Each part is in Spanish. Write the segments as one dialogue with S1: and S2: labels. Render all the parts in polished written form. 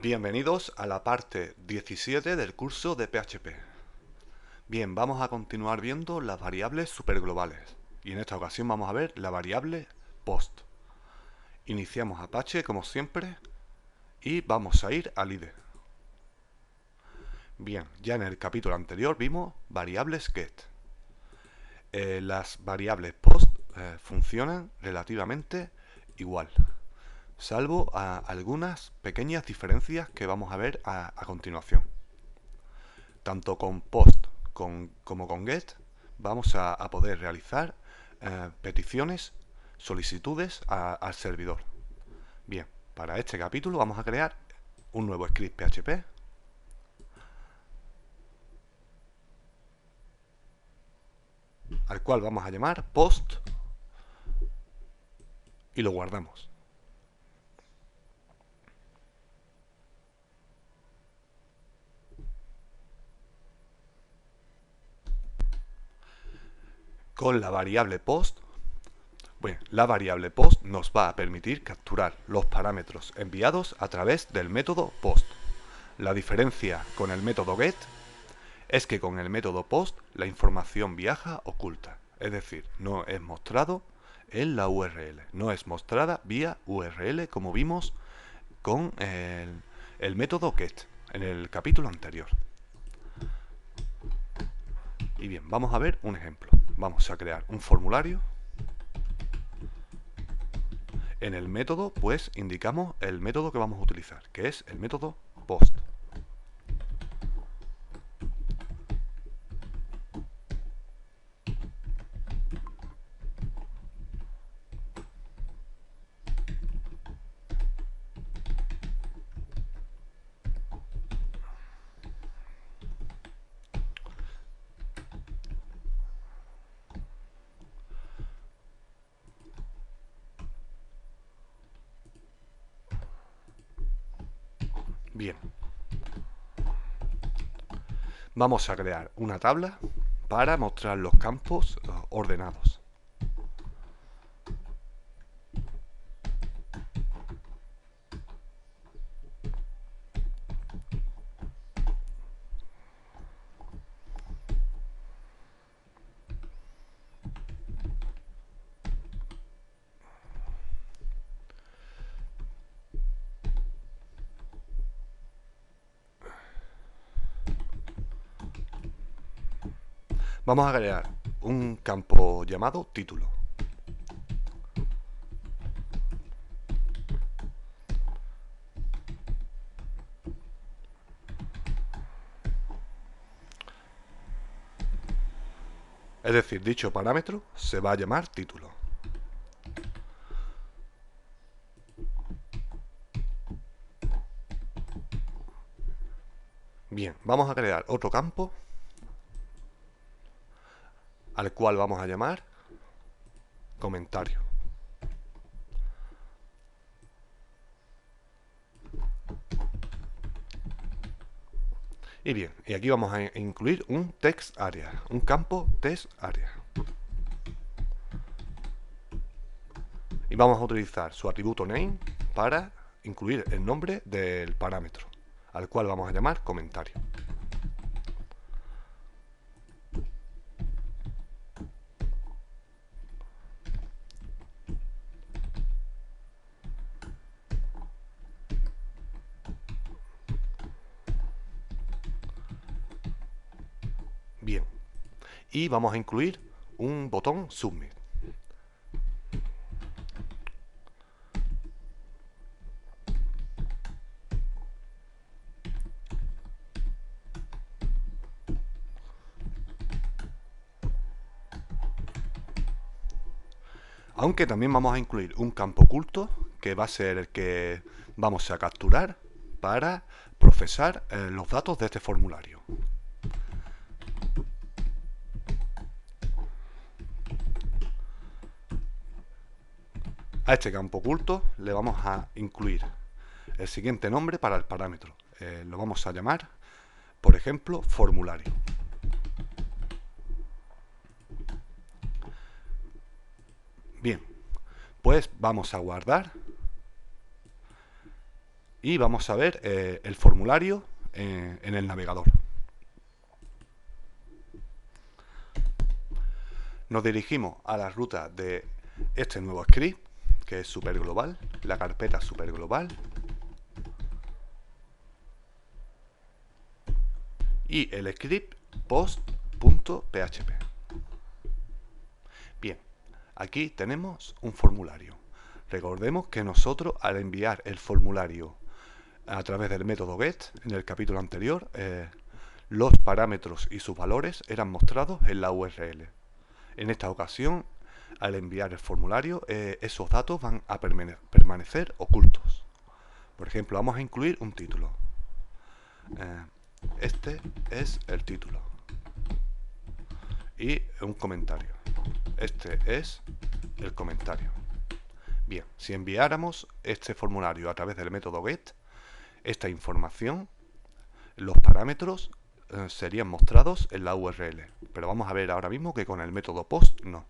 S1: Bienvenidos a la parte 17 del curso de PHP. Bien, vamos a continuar viendo las variables superglobales y en esta ocasión vamos a ver la variable post. Iniciamos Apache como siempre y vamos a ir al IDE. Bien, ya en el capítulo anterior vimos variables get. Las variables post funcionan relativamente igual, salvo algunas pequeñas diferencias que vamos a ver a continuación. Tanto con post como con get vamos a poder realizar peticiones, solicitudes al servidor. Bien, para este capítulo vamos a crear un nuevo script PHP al cual vamos a llamar post y lo guardamos. Con la variable post, bueno, la variable post nos va a permitir capturar los parámetros enviados a través del método post. La diferencia con el método get es que con el método post la información viaja oculta, es decir, no es mostrado en la URL, no es mostrada vía URL como vimos con el método get en el capítulo anterior. Y bien, vamos a ver un ejemplo. Vamos a crear un formulario. En el método, pues, indicamos el método que vamos a utilizar, que es el método post. Bien. Vamos a crear una tabla para mostrar los campos ordenados. Vamos a crear un campo llamado título. Es decir, dicho parámetro se va a llamar título. Bien, vamos a crear otro campo al cual vamos a llamar comentario. Y bien, y aquí vamos a incluir un text area, un campo text area. Y vamos a utilizar su atributo name para incluir el nombre del parámetro, al cual vamos a llamar comentario. Bien, y vamos a incluir un botón submit. Aunque también vamos a incluir un campo oculto que va a ser el que vamos a capturar para procesar los datos de este formulario. A este campo oculto le vamos a incluir el siguiente nombre para el parámetro. Lo vamos a llamar, por ejemplo, formulario. Bien, pues vamos a guardar y vamos a ver el formulario en el navegador. Nos dirigimos a la ruta de este nuevo script, que es super global, la carpeta super global, y el script post.php. Bien, aquí tenemos un formulario. Recordemos que nosotros, al enviar el formulario a través del método get en el capítulo anterior, los parámetros y sus valores eran mostrados en la URL. En esta ocasión, al enviar el formulario, esos datos van a permanecer ocultos. Por ejemplo, vamos a incluir un título. Este es el título. Y un comentario. Este es el comentario. Bien, si enviáramos este formulario a través del método get, esta información, los parámetros, serían mostrados en la URL. Pero vamos a ver ahora mismo que con el método post no.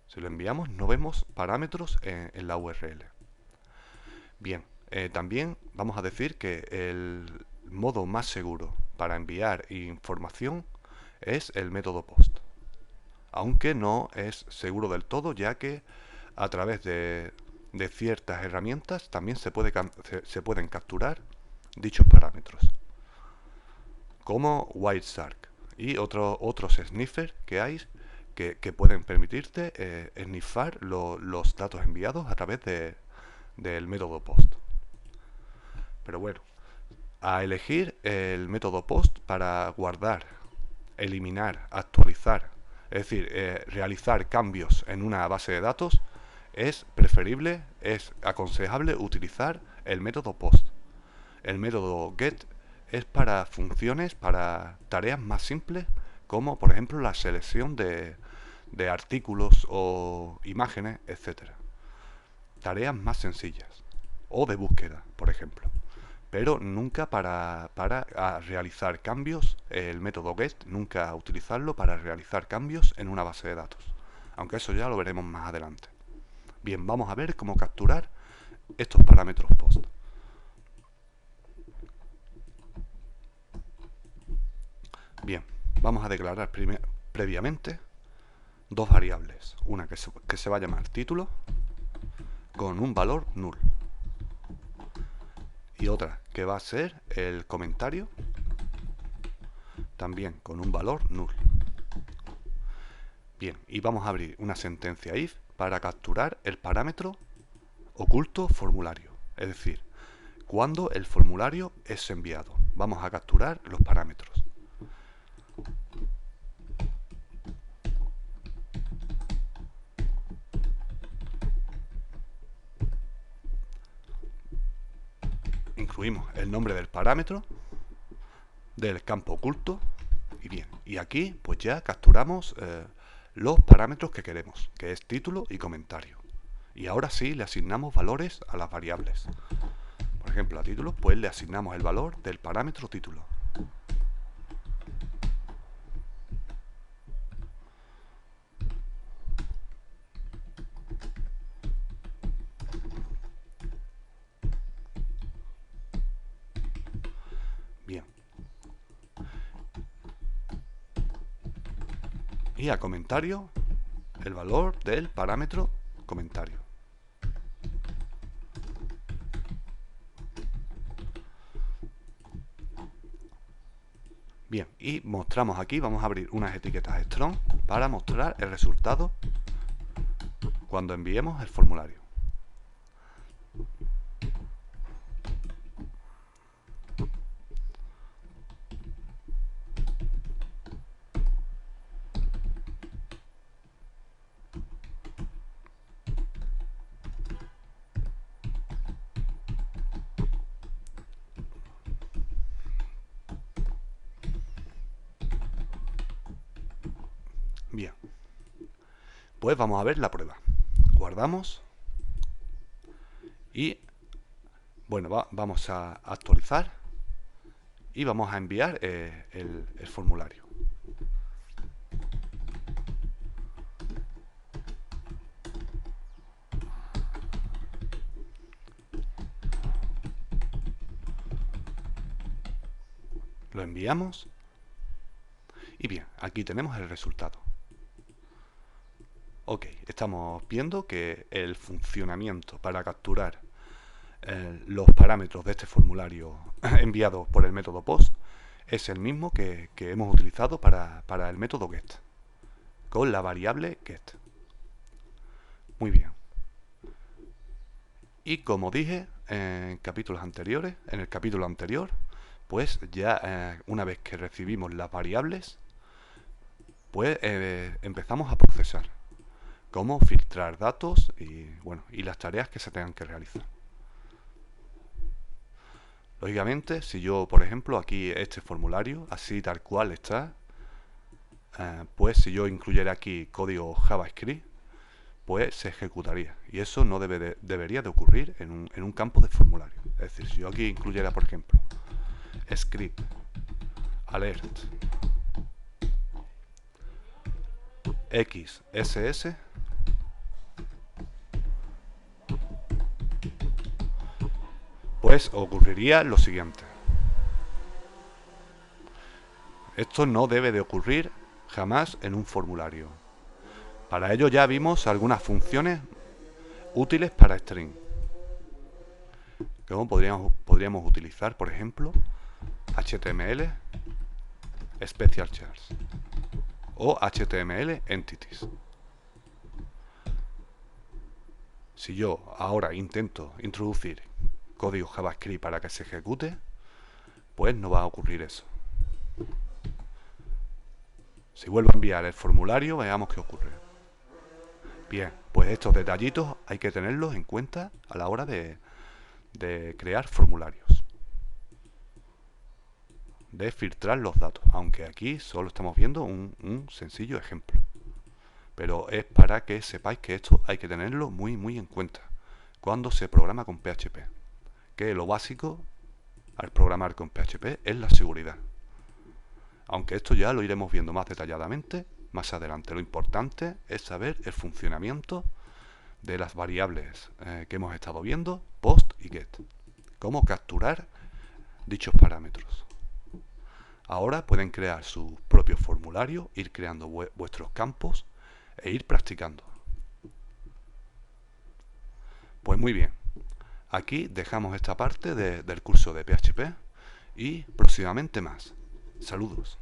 S1: Si lo enviamos no vemos parámetros en la URL. Bien, también vamos a decir que el modo más seguro para enviar información es el método post. Aunque no es seguro del todo, ya que a través de ciertas herramientas también se pueden capturar dichos parámetros, como Wireshark y otros sniffers que hay que pueden permitirte sniffar los datos enviados a través del método post. Pero bueno, a elegir el método post para guardar, eliminar, actualizar, es decir, realizar cambios en una base de datos, es preferible, es aconsejable utilizar el método post. El método get es para funciones, para tareas más simples, como por ejemplo la selección de artículos o imágenes, etcétera. Tareas más sencillas, o de búsqueda, por ejemplo. Pero nunca para realizar cambios, el método get, nunca utilizarlo para realizar cambios en una base de datos. Aunque eso ya lo veremos más adelante. Bien, vamos a ver cómo capturar estos parámetros post. Bien, vamos a declarar previamente dos variables. Una que se va a llamar título con un valor null. Y otra que va a ser el comentario también con un valor null. Bien, y vamos a abrir una sentencia if para capturar el parámetro oculto formulario. Es decir, cuando el formulario es enviado. Vamos a capturar los parámetros. Incluimos el nombre del parámetro, del campo oculto, y bien, y aquí pues ya capturamos los parámetros que queremos, que es título y comentario. Y ahora sí le asignamos valores a las variables. Por ejemplo, a título pues le asignamos el valor del parámetro título. Bien. Y a comentario, el valor del parámetro comentario. Bien, y mostramos aquí, vamos a abrir unas etiquetas strong para mostrar el resultado cuando enviemos el formulario. Bien, pues vamos a ver la prueba. Guardamos y bueno, vamos a actualizar y vamos a enviar el formulario. Lo enviamos y bien, aquí tenemos el resultado. Ok, estamos viendo que el funcionamiento para capturar los parámetros de este formulario enviado por el método POST es el mismo que hemos utilizado para el método GET, con la variable GET. Muy bien. Y como dije en capítulos anteriores, en el capítulo anterior, pues ya una vez que recibimos las variables, pues empezamos a procesar. Cómo filtrar datos y, bueno, y las tareas que se tengan que realizar. Lógicamente, si yo, por ejemplo, aquí este formulario, así tal cual está, pues si yo incluyera aquí código JavaScript, pues se ejecutaría. Y eso no debería de ocurrir en un campo de formulario. Es decir, si yo aquí incluyera, por ejemplo, script, alert, XSS, pues ocurriría lo siguiente. Esto no debe de ocurrir jamás en un formulario. Para ello ya vimos algunas funciones útiles para string. Como podríamos utilizar, por ejemplo, HTML Special Chars o HTML Entities. Si yo ahora intento introducir código JavaScript para que se ejecute, pues no va a ocurrir eso. Si vuelvo a enviar el formulario, veamos qué ocurre. Bien, pues estos detallitos hay que tenerlos en cuenta a la hora de crear formularios, de filtrar los datos, aunque aquí solo estamos viendo un sencillo ejemplo. Pero es para que sepáis que esto hay que tenerlo muy en cuenta cuando se programa con PHP. Que lo básico al programar con PHP es la seguridad. Aunque esto ya lo iremos viendo más detalladamente más adelante. Lo importante es saber el funcionamiento de las variables que hemos estado viendo, post y get. Cómo capturar dichos parámetros. Ahora pueden crear su propio formulario, ir creando vuestros campos e ir practicando. Pues muy bien, aquí dejamos esta parte del curso de PHP y próximamente más. Saludos.